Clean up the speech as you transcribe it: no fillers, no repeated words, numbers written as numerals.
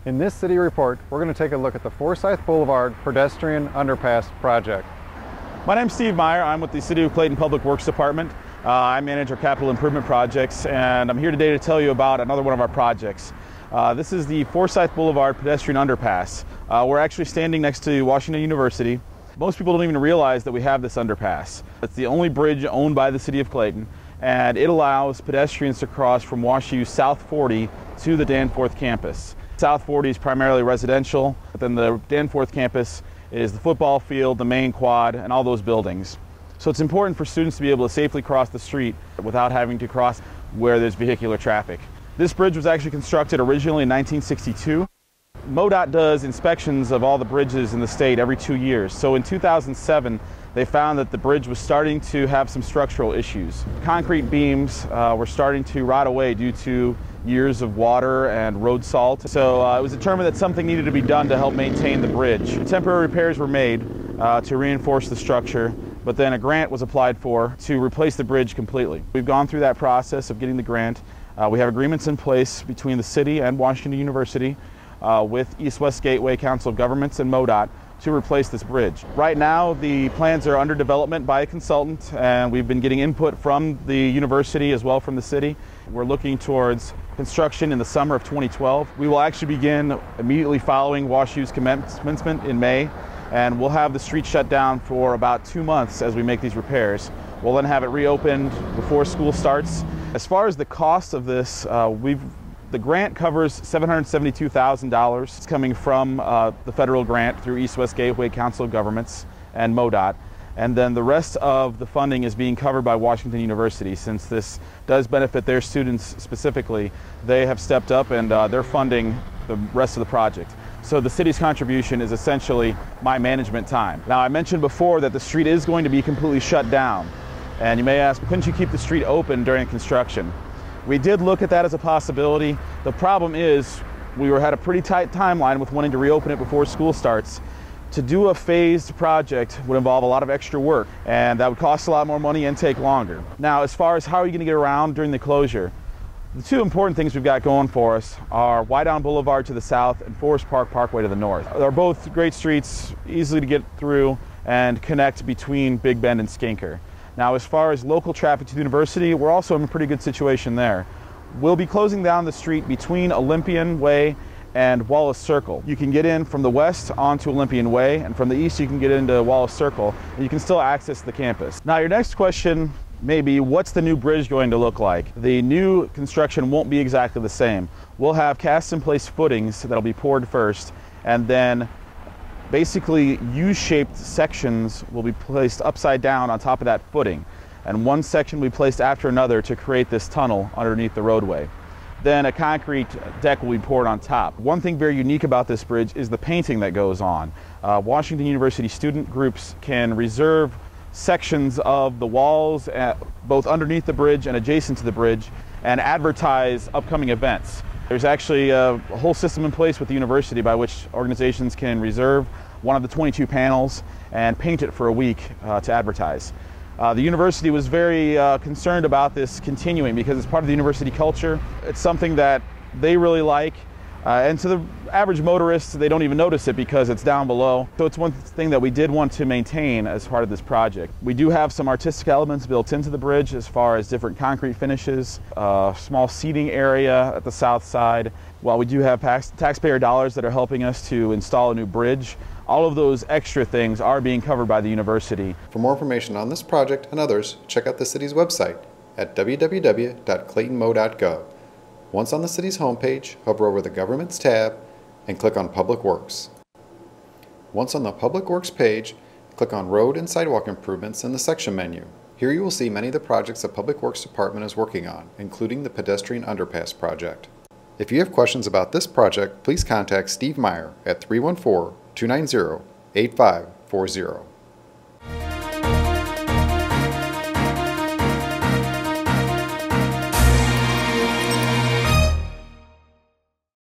In this city report, we're going to take a look at the Forsyth Boulevard Pedestrian Underpass project. My name's Steve Meyer. I'm with the City of Clayton Public Works Department. I manage our capital improvement projects, and I'm here today to tell you about another one of our projects. This is the Forsyth Boulevard Pedestrian Underpass. We're actually standing next to Washington University. Most people don't even realize that we have this underpass. It's the only bridge owned by the City of Clayton, and it allows pedestrians to cross from WashU's South 40 to the Danforth campus. South 40 is primarily residential, but then the Danforth campus is the football field, the main quad, and all those buildings. So it's important for students to be able to safely cross the street without having to cross where there's vehicular traffic. This bridge was actually constructed originally in 1962. MoDOT does inspections of all the bridges in the state every 2 years. So in 2007, they found that the bridge was starting to have some structural issues. Concrete beams were starting to rot away due to years of water and road salt. So it was determined that something needed to be done to help maintain the bridge. Temporary repairs were made to reinforce the structure, but then a grant was applied for to replace the bridge completely. We've gone through that process of getting the grant. We have agreements in place between the city and Washington University with East-West Gateway Council of Governments and MoDOT to replace this bridge. Right now, the plans are under development by a consultant, and we've been getting input from the university as well from the city. We're looking towards construction in the summer of 2012. We will actually begin immediately following WashU's commencement in May, and we'll have the street shut down for about 2 months as we make these repairs. We'll then have it reopened before school starts. As far as the cost of this, the grant covers $772,000. It's coming from the federal grant through East-West Gateway Council of Governments and MoDOT. And then the rest of the funding is being covered by Washington University. Since this does benefit their students specifically, they have stepped up and they're funding the rest of the project. So the city's contribution is essentially my management time. Now, I mentioned before that the street is going to be completely shut down. And you may ask, couldn't you keep the street open during construction? We did look at that as a possibility. The problem is we had a pretty tight timeline with wanting to reopen it before school starts. To do a phased project would involve a lot of extra work, and that would cost a lot more money and take longer. Now, as far as how are you going to get around during the closure, the two important things we've got going for us are Wydown Boulevard to the south and Forest Park Parkway to the north. They're both great streets, easily to get through and connect between Big Bend and Skinker. Now, as far as local traffic to the university, we're also in a pretty good situation there. We'll be closing down the street between Olympian Way and Wallace Circle. You can get in from the west onto Olympian Way, and from the east you can get into Wallace Circle, and you can still access the campus. Now, your next question may be, what's the new bridge going to look like? The new construction won't be exactly the same. We'll have cast-in-place footings that'll be poured first, and then basically U-shaped sections will be placed upside down on top of that footing, and one section will be placed after another to create this tunnel underneath the roadway. Then a concrete deck will be poured on top. One thing very unique about this bridge is the painting that goes on. Washington University student groups can reserve sections of the walls both underneath the bridge and adjacent to the bridge and advertise upcoming events. There's actually a whole system in place with the university by which organizations can reserve one of the 22 panels and paint it for a week to advertise. The university was very concerned about this continuing because it's part of the university culture. It's something that they really like, and to the average motorist, they don't even notice it because it's down below. So it's one thing that we did want to maintain as part of this project. We do have some artistic elements built into the bridge as far as different concrete finishes, a small seating area at the south side. While we do have taxpayer dollars that are helping us to install a new bridge, all of those extra things are being covered by the university. For more information on this project and others, check out the city's website at www.claytonmo.gov. Once on the city's homepage, hover over the Governments tab and click on Public Works. Once on the Public Works page, click on Road and Sidewalk Improvements in the section menu. Here you will see many of the projects the Public Works Department is working on, including the Pedestrian Underpass project. If you have questions about this project, please contact Steve Meyer at 314-290-8540.